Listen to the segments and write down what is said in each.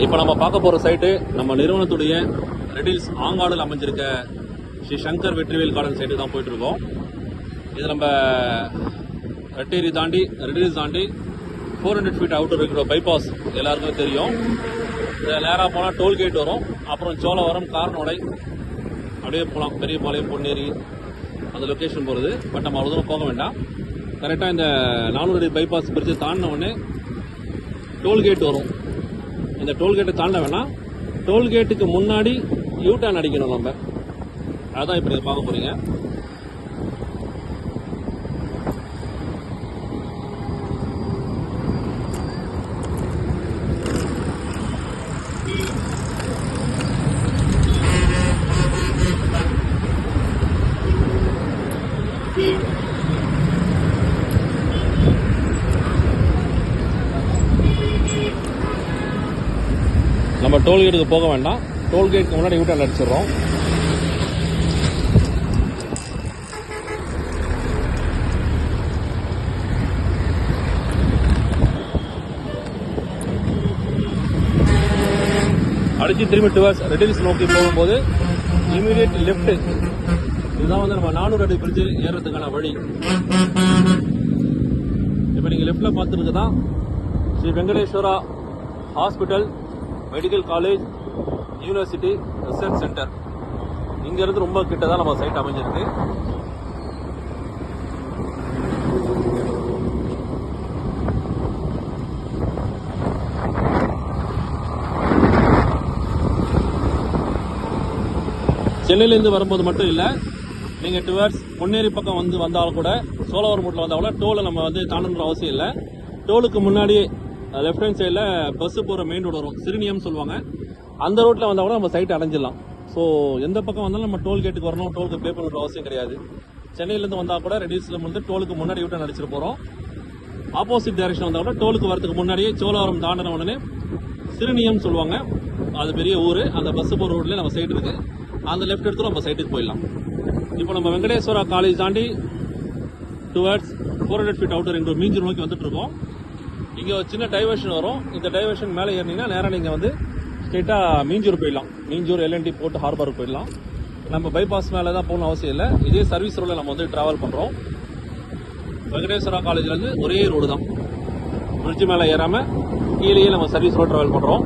இப்போ நம்ம பார்க்க போகிற சைட்டு நம்ம நிறுவனத்துடைய ரெடில்ஸ் ஆங்காடில் அமைஞ்சிருக்க ஸ்ரீ சங்கர் வெற்றிவேல் கார்டன் சைட்டு தான் போயிட்டுருக்கோம். இது நம்ம ரெட்டேரி தாண்டி ரெடில்ஸ் தாண்டி 400 ஃபீட் அவுட்டர் இருக்கிற பைபாஸ் எல்லாருக்குமே தெரியும். இதில் நேராக போனால் டோல்கேட் வரும், அப்புறம் சோழவரம், காரனோடை, அப்படியே போகலாம் பெரியபாளையம், பொன்னேரி அந்த லொக்கேஷன் போகிறது. பட் நம்ம அவ்வளோ தூரம் போக வேண்டாம். கரெக்டாக இந்த 400 அடி பைபாஸ் பிரித்து தாண்டின உடனே டோல்கேட் வரும். இந்த டோல்கேட்டை தாண்ட வேணாம், டோல்கேட்டுக்கு முன்னாடி யூட்டர்ன் அடிக்கணும் நம்ம. அதான் இப்போ நீங்கள் பார்க்க போகிறீங்க. நம்ம டோல்கேட்டுக்கு போக வேண்டாம், டோல்கேட்டுக்கு முன்னாடி யூட்டர்ன் அடிச்சிடுறோம். அடிச்சு திரும்பி டுவர்ஸ் ரெடில்ஸ் நோக்கி போகும்போது இமீடியட் லெஃப்ட். இதுதான் வந்து நம்ம 400 அடி பிரிட்ஜ் ஏறுறதுக்கான வழி. இப்போ நீங்கள் லெஃப்ட்ல பார்த்துருக்குதான் Sri Venkateswara hospital, medical college, university research centre. இங்கிருந்து ரொம்ப கிட்ட தான் நம்ம சைட் அமைஞ்சிருக்கு. சென்னையிலேருந்து வரும்போது மட்டும் இல்லை, நீங்கள் டுவர்ட்ஸ் பொன்னேரி பக்கம் வந்தாலும் கூட, சோழவரம் ரூட்டில் வந்தால் கூட டோலை நம்ம வந்து தாண்டணுன்ற அவசியம் இல்லை. டோலுக்கு முன்னாடியே லெஃப்ட் ஹேண்ட் சைடில் பஸ்ஸு போகிற மெயின் ரோடு வரும், சிறுனியம் சொல்லுவாங்க. அந்த ரோட்டில் வந்தால் கூட நம்ம சைட் அடைஞ்சிடலாம். ஸோ எந்த பக்கம் வந்தாலும் நம்ம டோல் கேட்டுக்கு வரணும், டோலுக்கு பே பண்ணுற அவசியம் கிடையாது. சென்னையிலேருந்து வந்தால் கூட ரெடில்ஸில் வந்து டோலுக்கு முன்னாடி யூட்டர்ன் அடிச்சிட்டு போகிறோம். ஆப்போசிட் டைரக்ஷன் வந்தால் கூட டோலுக்கு வரதுக்கு முன்னாடியே சோழவரம் தாண்டின உடனே சிறுனியம் சொல்லுவாங்க, அது பெரிய ஊர். அந்த பஸ்ஸு போகிற ரோட்லேயே நம்ம சைட் இருக்குது. அந்த லெஃப்ட் எடுத்து நம்ம சைட்டுக்கு போயிடலாம். இப்போ நம்ம வெங்கடேஸ்வரா காலேஜ் தாண்டி டுவர்ட்ஸ் 400 ஃபீட் அவுட்டர் என்ற மீஞ்சூர் நோக்கி வந்துட்டு இருக்கோம். இங்கே ஒரு சின்ன டைவர்ஷன் வரும். இந்த டைவர்ஷன் மேலே ஏறினீங்கன்னா நேராக நீங்கள் வந்து ஸ்ட்ரெயிட்டாக மீஞ்சூர் போயிடலாம். மீஞ்சூர் LNT போர்ட் ஹார்பருக்கு போயிடலாம். நம்ம பைபாஸ் மேலே தான் போகணும் அவசியம் இல்லை. இதே சர்வீஸ் ரோடில் நம்ம வந்து ட்ராவல் பண்ணுறோம். வெங்கடேஸ்வரா காலேஜ்லேருந்து ஒரே ரோடு தான், பிரிட்ஜ் மேலே ஏறாமல் கீழேயே நம்ம சர்வீஸ் ரோடு ட்ராவல் பண்ணுறோம்.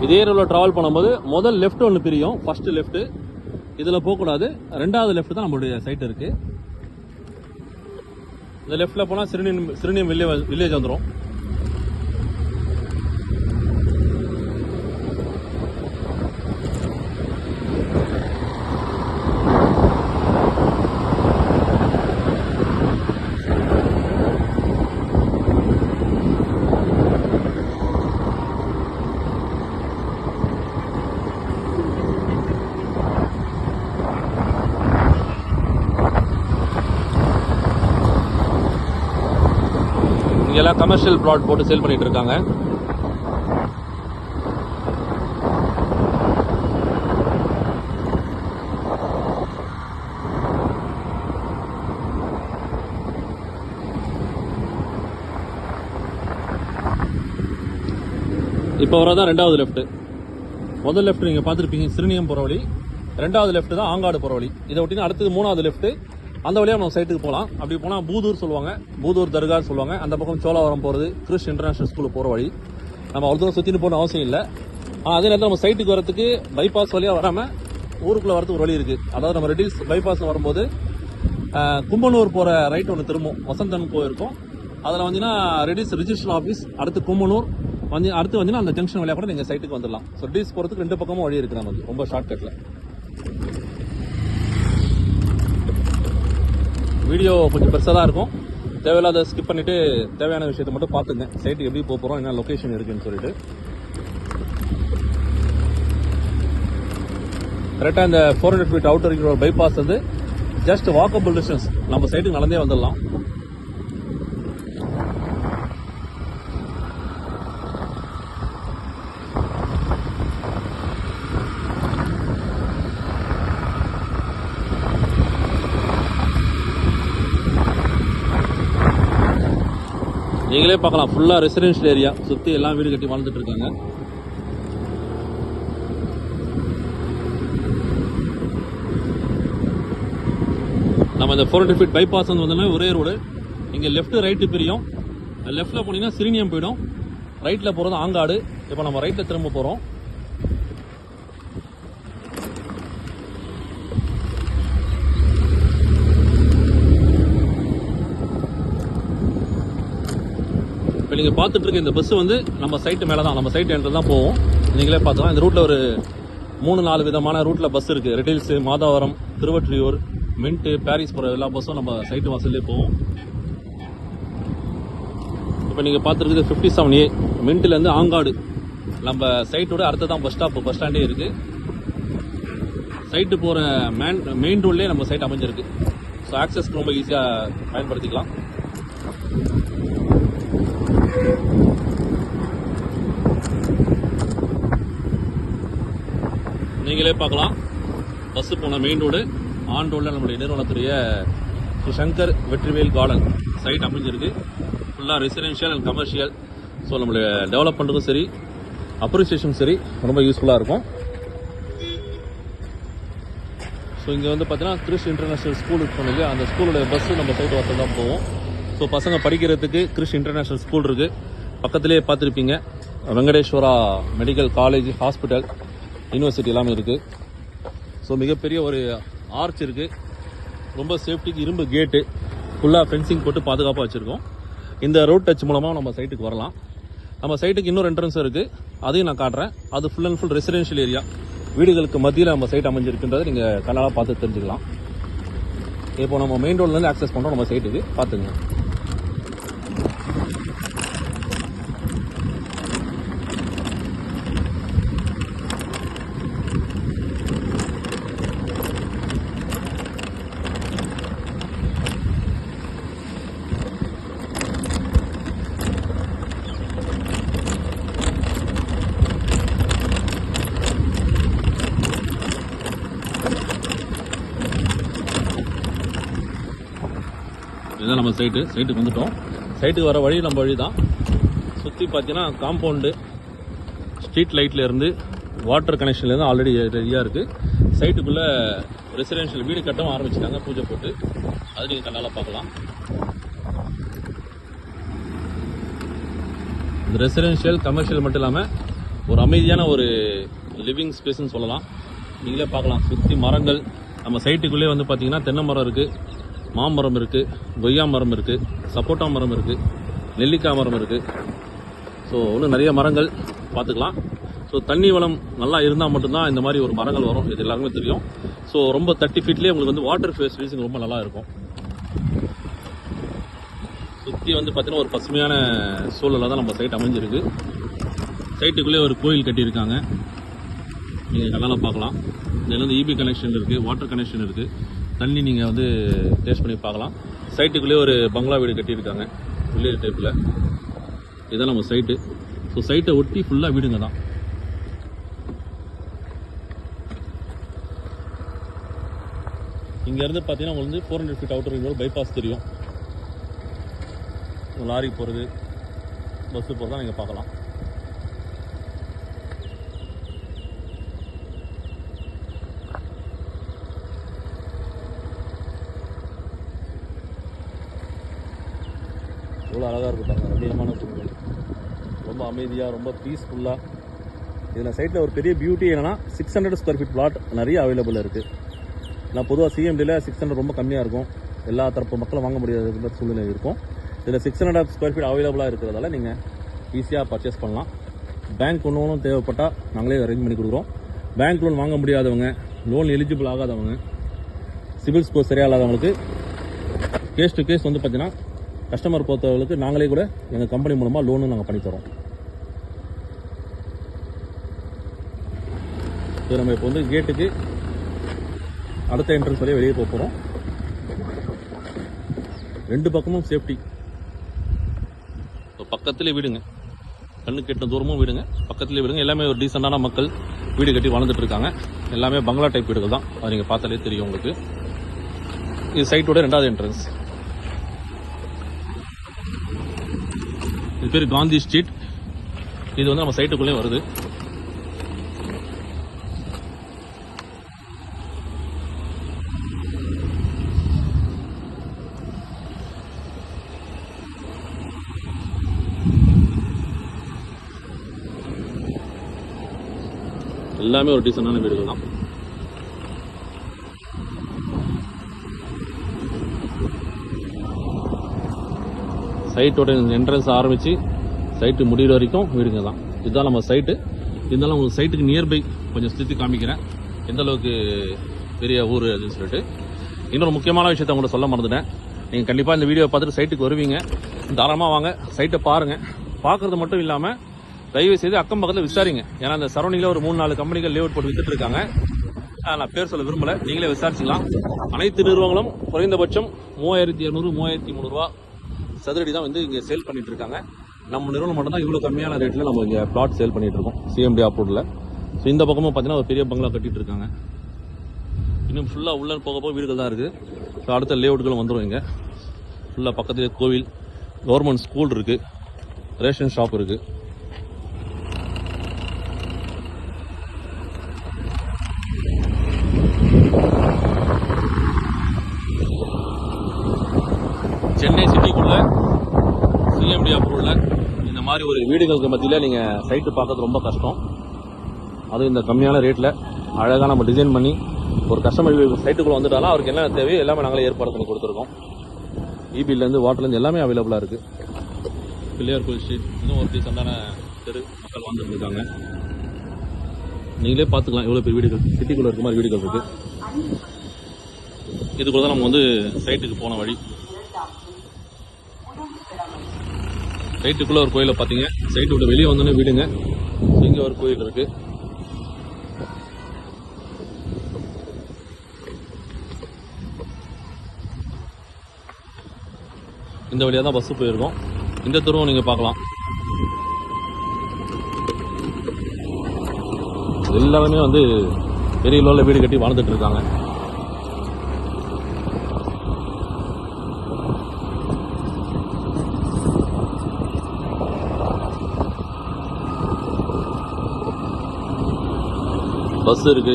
இதே ரோடில் ட்ராவல் பண்ணும்போது முதல் லெஃப்ட் ஒன்று பிரியும், ஃபர்ஸ்ட் லெஃப்ட். இதில் போகக்கூடாது, ரெண்டாவது லெஃப்ட் தான் நம்மளுடைய சைட் இருக்கு. இந்த லெஃப்டில் போனால் சிறுனியம் வில்லேஜ் வந்துடும். எல்லாம் கமர்ஷியல் பிளாட் போட்டு சேல் பண்ணிட்டு இருக்காங்க. இப்போ வரதான் ரெண்டாவது லெஃப்ட். முதல் லெஃப்ட் நீங்க பார்த்துருப்பீங்க, சிறுனியம் போற வழி. ரெண்டாவது லெஃப்ட் தான் ஆங்காடு போற வழி. இதை ஒட்டினா அடுத்தது மூணாவது லெஃப்ட். அந்த வழியாக நம்ம சைட்டுக்கு போகலாம். அப்படி போனால் பூதூர் சொல்லுவாங்க, பூதூர் தர்கா சொல்லுவாங்க. அந்த பக்கம் சோழவரம் போகிறது கிறிஸ் இன்டர்நேஷனல் ஸ்கூலுக்கு போகிற வழி. நம்ம அவ்வளோ தூரம் சுற்றின்னு போகணும் அவசியம் இல்லை. அதே நேரத்தில் நம்ம சைட்டுக்கு வரதுக்கு பைபாஸ் வழியாக வராமல் ஊருக்குள்ளே வரதுக்கு ஒரு வழி இருக்குது. அதாவது நம்ம ரெடில்ஸ் பைபாஸில் வரும்போது கும்பனூர் போகிற ரைட் ஒன்று திரும்பும், வசந்தன் போயிருக்கும். அதில் வந்தீங்கன்னா ரெடில்ஸ் ரிஜிஸ்ட்ரேஷன் ஆஃபீஸ், அடுத்து கும்பனூர் வந்து அடுத்து வந்தீங்கன்னா அந்த ஜங்ஷன் வழியாக கூட நீங்கள் சைட்டுக்கு வந்துடலாம். ஸோ ரெடில்ஸ் போகிறதுக்கு ரெண்டு பக்கமும் வழி இருக்குது நமக்கு, ரொம்ப ஷார்ட்கட்டில். வீடியோ கொஞ்சம் பெருசாக தான் இருக்கும், தேவையில்லாத ஸ்கிப் பண்ணிவிட்டு தேவையான விஷயத்தை மட்டும் பார்த்துங்க. சைட்டுக்கு எப்படி போக போகிறோம், என்ன லொக்கேஷன் இருக்குன்னு சொல்லிட்டு. கரெக்டாக இந்த 400 feet outer ring road bypass வந்து ஜஸ்ட் வாக்கபிள் டிஸ்டன்ஸ், நம்ம சைட்டுக்கு நடந்தே வந்துடலாம். நீங்களே பார்க்கலாம், ஃபுல்லாக ரெசிடென்ஷியல் ஏரியா, சுற்றி எல்லாம் வீடு கட்டி வாழ்ந்துட்டு இருக்காங்க. நம்ம இந்த 400 ஃபீட் பைபாஸ் வந்து வந்தோம்னா ஒரே ரோடு. இங்கே லெஃப்ட் ரைட்டு பிரியும். லெஃப்ட்டில் போனீங்கன்னா சிறுனியம் போயிடும், ரைட்டில் போகிறது ஆங்காடு. இப்போ நம்ம ரைட்டில் திரும்ப போகிறோம். இப்போ நீங்கள் பார்த்துட்டு இருக்க இந்த பஸ் வந்து நம்ம சைட்டு மேலே தான், நம்ம சைட் என்ட்ரு தான் போவோம். நீங்களே பார்த்துக்கலாம், இந்த ரூட்டில் ஒரு 3-4 விதமான ரூட்டில் பஸ் இருக்குது. ரெட்டில்ஸு, மாதாவரம், திருவற்றியூர், மின்ட்டு, பாரிஸ் போகிற எல்லா பஸ்ஸும் நம்ம சைட்டு வாசல்லே போவோம். இப்போ நீங்கள் பார்த்துருக்குது 57A மின்ட்லேருந்து ஆங்காடு. நம்ம சைட்டோட அடுத்ததான் பஸ் ஸ்டாப், பஸ் ஸ்டாண்டே இருக்குது. சைட்டு போகிற மெயின் ரோட்லேயே நம்ம சைட் அமைஞ்சிருக்கு. ஸோ ஆக்சஸ்க்கு ரொம்ப ஈஸியாக பயன்படுத்திக்கலாம். நீங்களே பார்க்கலாம், பஸ்ஸு போன மெயின் ரோடு, ஆன் ரோடில் நம்மளுடைய நிறுவனத்துடைய ஸ்ரீ சங்கர் வெற்றிவேல் கார்டன் சைட் அமைஞ்சிருக்கு. ஃபுல்லாக ரெசிடென்ஷியல் அண்ட் கமர்ஷியல். ஸோ நம்மளுடைய டெவலப் பண்ணுறதும் சரி, அப்ரிசியேஷன் சரி, ரொம்ப யூஸ்ஃபுல்லாக இருக்கும். ஸோ இங்கே வந்து பார்த்தீங்கன்னா கிறிஸ் இன்டர்நேஷ்னல் ஸ்கூல் இருக்கும் இல்லையா, அந்த ஸ்கூலோட பஸ்ஸு நம்ம சைட் வாசல் தான் போவோம். ஸோ பசங்க படிக்கிறதுக்கு கிறிஸ் இன்டர்நேஷ்னல் ஸ்கூல் இருக்குது. பக்கத்துலேயே பார்த்துருப்பீங்க Venkateswara medical college, hospital, university எல்லாமே இருக்குது. ஸோ மிகப்பெரிய ஒரு ஆர்ச் இருக்குது. ரொம்ப சேஃப்டிக்கு இரும்பு கேட்டு, ஃபுல்லாக ஃபென்சிங் போட்டு பாதுகாப்பாக வச்சுருக்கோம். இந்த ரோட் டச் மூலமாக நம்ம சைட்டுக்கு வரலாம். நம்ம சைட்டுக்கு இன்னொரு என்ட்ரன்ஸ் இருக்குது, அதையும் நான் காட்டுறேன். அது full and full residential area, வீடுகளுக்கு மத்தியில் நம்ம சைட் அமைஞ்சிருக்குன்றதை நீங்கள் கண்ணால் பார்த்து தெரிஞ்சுக்கலாம். இப்போ நம்ம மெயின் ரோட்லேருந்து ஆக்சஸ் பண்ணுறோம் நம்ம சைட்டுக்கு, பார்த்துங்க. இதுதான் நம்ம சைட்டுக்கு வந்துட்டோம். சைட்டுக்கு வர வழி நம்ம வழி தான். சுற்றி பார்த்தீங்கன்னா காம்பவுண்டு, ஸ்ட்ரீட் லைட்டில் இருந்து வாட்டர் கனெக்ஷன்லேருந்து ஆல்ரெடி ரெடியாக இருக்குது. சைட்டுக்குள்ளே ரெசிடென்ஷியல் வீடு கட்டவும் ஆரம்பிச்சிட்டாங்க, பூஜை போட்டு. அது நீங்கள் கண்ணால் பார்க்கலாம். இந்த ரெசிடென்ஷியல் கமர்ஷியல் மட்டும் இல்லாமல் ஒரு அமைதியான ஒரு லிவிங் ஸ்பேஸ்ன்னு சொல்லலாம். நீங்களே பார்க்கலாம், சுற்றி மரங்கள். நம்ம சைட்டுக்குள்ளே வந்து பார்த்தீங்கன்னா தென்னை மரம் இருக்குது, மாமரம் இருக்குது, கொய்யா மரம் இருக்குது, சப்போட்டா மரம் இருக்குது, நெல்லிக்காய் மரம் இருக்குது. ஸோ இன்னும் நிறைய மரங்கள் பார்த்துக்கலாம். ஸோ தண்ணி வளம் நல்லா இருந்தால் மட்டும்தான் இந்த மாதிரி ஒரு மரங்கள் வரும், இது எல்லாருமே தெரியும். ஸோ ரொம்ப 30 ஃபீட்லேயே உங்களுக்கு வந்து வாட்டர் ஃபெசிலிட்டிஸ் ரொம்ப நல்லா இருக்கும். சுற்றி வந்து பார்த்தீங்கன்னா ஒரு பசுமையான சூழலில் தான் நம்ம சைட் அமைஞ்சிருக்கு. சைட்டுக்குள்ளே ஒரு கோயில் கட்டியிருக்காங்க, நீங்கள் கண்ணால் பார்க்கலாம். இதில் வந்து இபி கனெக்ஷன் இருக்குது, வாட்டர் கனெக்ஷன் இருக்குது, தண்ணி நீங்கள் வந்து டேஸ்ட் பண்ணி பார்க்கலாம். சைட்டுக்குள்ளேயே ஒரு பங்களா வீடு கட்டியிருக்காங்க வில்லேஜ் டைப்பில். இதுதான் நம்ம சைட்டு. ஸோ சைட்டை ஒட்டி ஃபுல்லாக வீடுங்க தான். இங்கேருந்து பார்த்தீங்கன்னா உங்களுக்கு வந்து 400 feet outer ring road bypass தெரியும். லாரி போகிறது, பஸ்ஸு போகிறதா நீங்கள் பார்க்கலாம். எவ்வளோ அழகாக இருக்குது பாருங்கள், ரம்மியமான சூழ்நிலை, ரொம்ப அமைதியாக, ரொம்ப பீஸ்ஃபுல்லாக. இதில் சைட்டில் ஒரு பெரிய பியூட்டி என்னென்னா 600 ஸ்கொயர் ஃபீட் பிளாட் நிறைய அவைலபிள் இருக்குது. நான் பொதுவாக சிஎம்டியில் 600 ரொம்ப கம்மியாக இருக்கும், எல்லா தரப்பு மக்களும் வாங்க முடியாத சூழ்நிலை இருக்கும். இதில் 600 ஸ்கொயர் ஃபீட் அவைலபிளாக இருக்கிறதால நீங்கள் ஈஸியாக பர்ச்சேஸ் பண்ணலாம். பேங்க் லோனும் தேவைப்பட்டால் நாங்களே அரேஞ்ச் பண்ணி கொடுக்குறோம். பேங்க் லோன் வாங்க முடியாதவங்க, லோன் எலிஜிபிள் ஆகாதவங்க, சிவில் ஸ்கோர் சரியாக இல்லாதவங்களுக்கு கேஸ் டு கேஸ் வந்து பார்த்தீங்கன்னா கஸ்டமர் பொறுத்தவர்களுக்கு நாங்களே கூட எங்கள் கம்பெனி மூலமாக லோனும் நாங்கள் பண்ணித்தரோம். இது நம்ம இப்போ வந்து கேட்டுக்கு அடுத்த என்ட்ரன்ஸ் வழியாக வெளியே போக போகிறோம். 2 பக்கமும் சேஃப்டி. பக்கத்துலேயே வீடுங்க, கண்ணுக்கு எட்டு தூரமும் வீடுங்க, பக்கத்துலேயே வீடுங்க. எல்லாமே ஒரு டீசெண்டான மக்கள் வீடு கட்டி வாழ்ந்துட்டு இருக்காங்க. எல்லாமே பங்களா டைப் வீடுகள் தான். அது நீங்கள் பார்த்தாலே தெரியும் உங்களுக்கு. இது சைட்டோட 2வது என்ட்ரன்ஸ். இது பேர் காந்தி ஸ்ட்ரீட். இது வந்து நம்ம சைட்டுக்குள்ளேயும் வருது. எல்லாமே ஒரு டீசெண்டான வீடுகள் தான். சைட்டோட என்ட்ரன்ஸ் ஆரம்பித்து சைட்டு முடிகிற வரைக்கும் வீடுங்க தான். இதுதான் நம்ம சைட்டு. இருந்தாலும் உங்களுக்கு சைட்டுக்கு நியர்பை கொஞ்சம் சுற்றி காமிக்கிறேன், எந்த அளவுக்கு பெரிய ஊர் அப்படின்னு சொல்லிட்டு. இன்னொரு முக்கியமான விஷயத்தை உங்களை சொல்ல மறந்துட்டேன். நீங்கள் கண்டிப்பாக இந்த வீடியோவை பார்த்துட்டு சைட்டுக்கு வருவீங்க, தாராளமாக வாங்க, சைட்டை பாருங்கள். பார்க்குறது மட்டும் இல்லாமல் தயவு செய்து அக்கம் பக்கத்தில் விசாரிங்க. ஏன்னா அந்த சரௌண்டிங்கில் ஒரு 3-4 கம்பெனிகள் லேஅவுட் போட்டு வித்துட்டு இருக்காங்க. நான் பேர் சொல்ல விரும்பலை, நீங்களே விசாரிச்சுக்கலாம். அனைத்து நிறுவனங்களும் குறைந்தபட்சம் 3200 3300 ரூபா சதுரடி தான் வந்து இங்கே சேல் பண்ணிட்டு இருக்காங்க. நம்ம நிறுவனம் மட்டும் தான் இவ்வளோ கம்மியான ரேட்டில் நம்ம இங்கே பிளாட் சேல் பண்ணிட்டு இருக்கோம், சிஎம்டி அப்ரூவ்டில். ஸோ இந்த பக்கமும் பார்த்தீங்கன்னா ஒரு பெரிய பங்களா கட்டிட்டு இருக்காங்க. இன்னும் ஃபுல்லாக உள்ள போக வீடுகள் தான் இருக்குது. ஸோ அடுத்த லேஅவுட்களும் வந்துடும். இங்கே ஃபுல்லாக பக்கத்துலேயே கோவில், கவர்மெண்ட் ஸ்கூல் இருக்குது, ரேஷன் ஷாப் இருக்குது. சென்னை சிட்டிக்குள்ள சிஎம்டி அப்ரூவ்ல இந்த மாதிரி ஒரு வீடுகளுக்கு மத்தியில் நீங்கள் சைட்டு பார்க்கறது ரொம்ப கஷ்டம். அதுவும் இந்த கம்மியான ரேட்டில் அழகாக நம்ம டிசைன் பண்ணி ஒரு கஸ்டமர் சைட்டுக்குள்ளே வந்துட்டாலும் அவருக்கு என்ன தேவையோ எல்லாமே நாங்களே ஏற்பாடு பண்ணி கொடுத்துருக்கோம். இபிலேருந்து வாட்டர்லேருந்து எல்லாமே அவைலபிளாக இருக்குது. பிள்ளையார் கோயில் ஸ்ட்ரீட் இன்னும் ஒரு டீசெண்டான தெரு, மக்கள் வாழ்ந்துட்டு இருக்காங்க. நீங்களே பார்த்துக்கலாம் எவ்வளோ பெரிய வீடுகள் சிட்டிக்குள்ளே இருக்க மாதிரி வீடுகள் இருக்குது. இதுக்குள்ள தான் நம்ம வந்து சைட்டுக்கு போன வழி. சைட்டுக்குள்ள ஒரு கோயிலை பார்த்தீங்க, சைட்டு விட்டு வெளியே வந்தோன்னே வீடுங்க. இங்கே ஒரு கோயில் இருக்கு. இந்த வழியாக தான் பஸ் போயிருக்கோம். இந்த தெருவும் நீங்க பார்க்கலாம். எல்லாருமே வந்து பெரிய லெவலில் வீடு கட்டி வாழ்ந்துட்டு இருக்காங்க. பஸ் இருக்கு,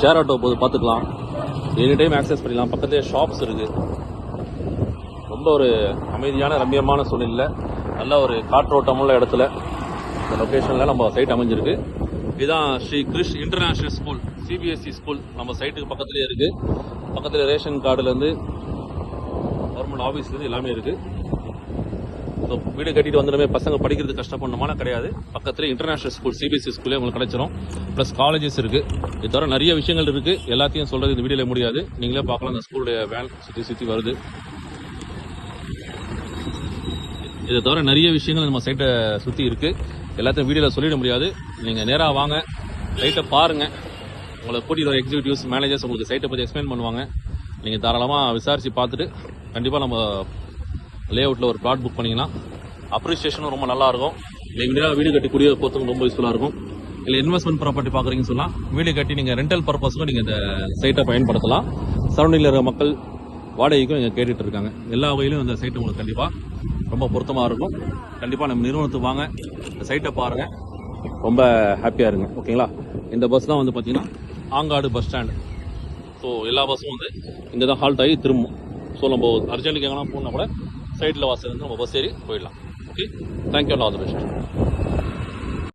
ஷேர் ஆட்டோ போது பார்த்துக்கலாம், எனி டைம் ஆக்சஸ் பண்ணிக்கலாம். பக்கத்துலேயே ஷாப்ஸ் இருக்கு. ரொம்ப ஒரு அமைதியான ரம்மியமான சூழ்நிலை, நல்ல ஒரு காற்றோட்டமுள்ள இடத்துல இந்த லொக்கேஷனில் நம்ம சைட் அமைஞ்சிருக்கு. இதுதான் ஸ்ரீ கிருஷ் இன்டர்நேஷனல் ஸ்கூல், சிபிஎஸ்சி ஸ்கூல் நம்ம சைட்டுக்கு பக்கத்துலேயே இருக்கு. பக்கத்தில் ரேஷன் கார்டுலேருந்து கவர்மெண்ட் ஆஃபீஸ்லேருந்து எல்லாமே இருக்கு. ஸோ வீடு கட்டிட்டு வந்துடுமே பசங்க படிக்கிறது கஷ்டப்படணுமான கிடையாது. பக்கத்தில் இன்டர்நேஷனல் ஸ்கூல் சிபிஎஸ்சி ஸ்கூலே உங்களுக்கு கிடைச்சிரும். ப்ளஸ் காலேஜஸ் இருக்குது. இது தவிர நிறைய விஷயங்கள் இருக்குது. எல்லாத்தையும் சொல்கிறது இந்த வீடியோவில் முடியாது. நீங்களே பார்க்கலாம், அந்த ஸ்கூலுடைய வேன் சுற்றி வருது. இதை தவிர நிறைய விஷயங்கள் நம்ம சைட்டை சுற்றி இருக்குது. எல்லாத்தையும் வீடியோவில் சொல்லிட முடியாது. நீங்கள் நேராக வாங்க, சைட்டை பாருங்கள். உங்களை கூட்டிகிட்டு வர எக்ஸிக்யூட்டிவ்ஸ், மேனேஜர்ஸ் உங்களுக்கு சைட்டை பற்றி எக்ஸ்பிளைன் பண்ணுவாங்க. நீங்கள் தாராளமாக விசாரித்து பார்த்துட்டு கண்டிப்பாக நம்ம லேஅவுட்டில் ஒரு பிளாட் புக் பண்ணிங்கன்னா அப்ரிசியேஷனும் ரொம்ப நல்லாயிருக்கும். இல்லை வீடு கட்டி குடிய போகிறதுக்கும் ரொம்ப யூஸ்ஃபுல்லாக இருக்கும். இல்லை இன்வெஸ்ட்மெண்ட் ப்ராப்பர்ட்டி பார்க்குறீங்கன்னு சொன்னால் வீடு கட்டி நீங்கள் ரெண்டல் பர்பஸுக்கும் நீங்கள் இந்த சைட்டை பயன்படுத்தலாம். சரௌண்டிங்கில் இருக்கிற மக்கள் வாடகைக்கும் இங்கே கேட்டுட்டு இருக்காங்க. எல்லா வகையிலும் இந்த சைட்டு உங்களுக்கு கண்டிப்பாக ரொம்ப பொருத்தமாக இருக்கும். கண்டிப்பாக நம்ம நிறுவனத்துக்கு வாங்க, இந்த சைட்டை பாருங்கள், ரொம்ப ஹாப்பியாக இருங்க. ஓகேங்களா? இந்த பஸ் தான் வந்து பார்த்தீங்கன்னா ஆங்காடு பஸ் ஸ்டாண்டு. ஸோ எல்லா பஸ்ஸும் வந்து இங்கே தான் ஹால்ட் ஆகி திரும்பும். ஸோ நம்ம அர்ஜென்ட்டுக்கு எங்கன்னா போனால் கூட சைடில் வாசல் வந்து நம்ம பஸ் ஏறி போயிடலாம். Okay, thank you, all the best.